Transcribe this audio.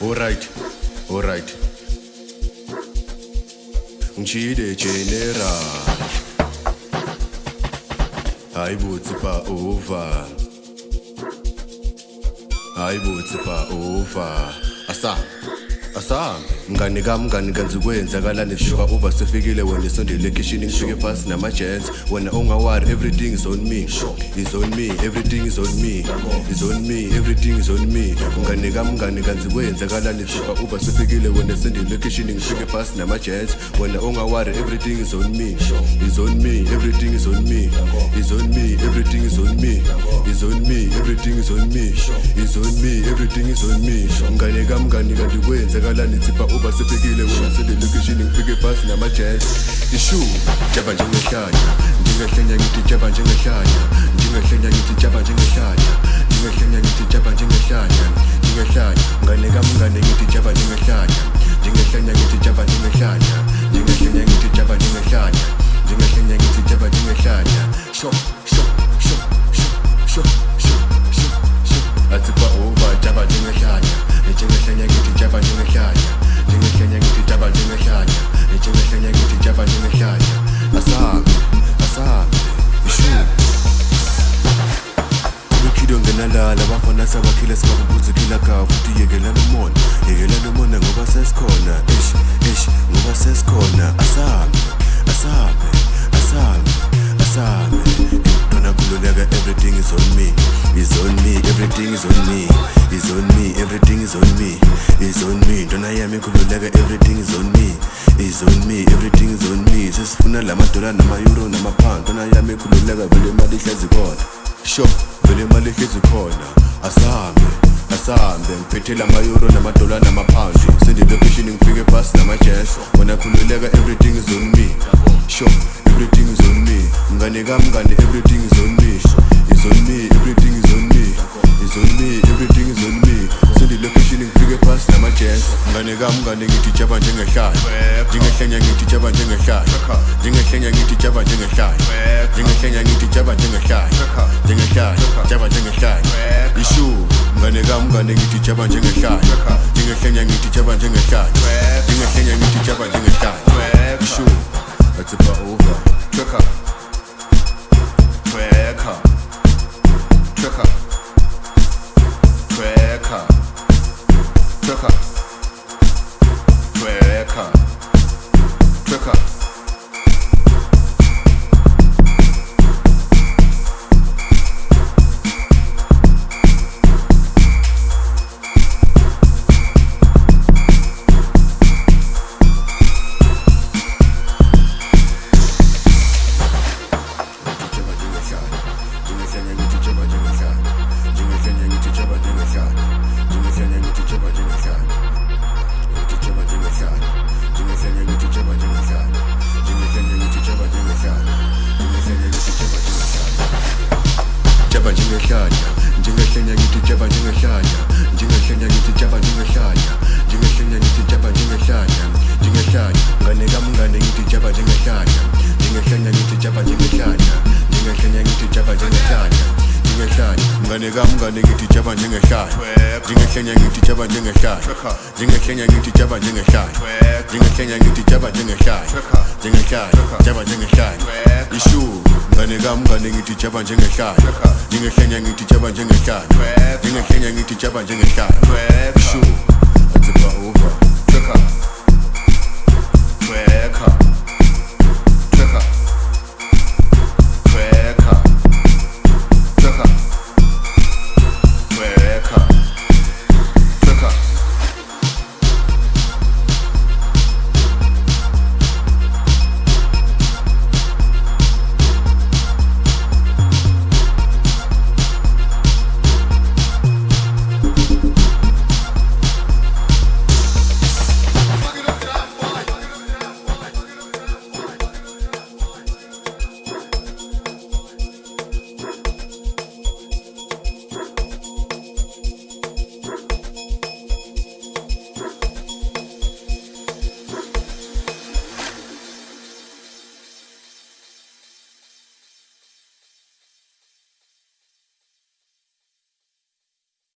Alright, alright. Ngishide general. Hayibuthi pa over. Hayibuthi pa over. Asam mngani kanzi kwenzakala nisuka over sifikile wena isondele kitchen ngifike fast nama gents wena ungawari everything is on me is on me everything is on me is on me everything is on me mngani kanzi kwenzakala nisuka over sifikile wena isondele kitchen ngifike fast nama gents wena ungawari everything is on me is on me everything is on me is on me everything is on me is on me everything is on me is on me everything is on me mngani kanzi kwenzakala nisipa uba sifikile wena sedelokishini ngifike phansi nama jazz ishu jaba njengehlanya njengehlanya ngithi jaba njengehlanya njengehlanya ngithi jaba njengehlanya njengehlanya ngithi jaba njengehlanya njengehlanya mngane ngithi jaba njengehlanya njengehlanya ngithi jaba njengehlanya njengehlanya ngithi jaba njengehlanya njengehlanya ngithi jaba njengehlanya sho atipa uba jaba njengehlanya njengehlanya ngithi jaba njengehlanya njengehlanya ngithi jaba njengehlanya njengehlanya ngithi jaba njengehlanya asami ishu kukido ngenalala bafana sabakhile sibakubuza kila ka futhi yekelana umona ngoba sesikhona ngoba sesikhona asami Dona kululeka everything is on me is on me everything is on me is on me everything is on me is on me Dona yami kululeka everything is on me is on me everything is on me sesifuna $, nama euro nama pound Dona yami kululeka vele imali ihlezi khona sho vele imali ihlezi khona asambe ngiphethe ama-euro nama-$, nama-pound sendilokishini ngifike fast nama-jazz wena khululeka everything is on me sure everything is on me mngane everything is on me is on me everything is on me is on me everything is on me sendilokishini ngifike fast nama-jazz mngane ngithi jaba njengehlanya njengehlanya ngithi jaba njengehlanya njengehlanya ngithi jaba njengehlanya njengehlanya ngithi jaba njengehlanya njengehlanya jaba njengehlanya ishu mngane ngithi jaba njengehlanya njengehlanya ngithi jaba njengehlanya njengehlanya ngithi jaba njengehlanya ishu atipa over trucker njengehlanya ngithi jaba njengehlanya njengehlanya ngithi jaba njengehlanya njengehlanya ngithi jaba njengehlanya njengehlanya mngane ngithi jaba njengehlanya njengehlanya ngithi jaba njengehlanya njengehlanya ngithi jaba njengehlanya njengehlanya mngane ngithi jaba njengehlanya njengehlanya ngithi jaba njengehlanya njengehlanya ngithi jaba njengehlanya njengehlanya ngithi jaba njengehlanya njengehlanya jaba njengehlanya ishu mngane ngithi jaba njengehlanya njengehlanya ngithi jaba njengehlanya njengehlanya ngithi jaba njengehlanya ishu atipa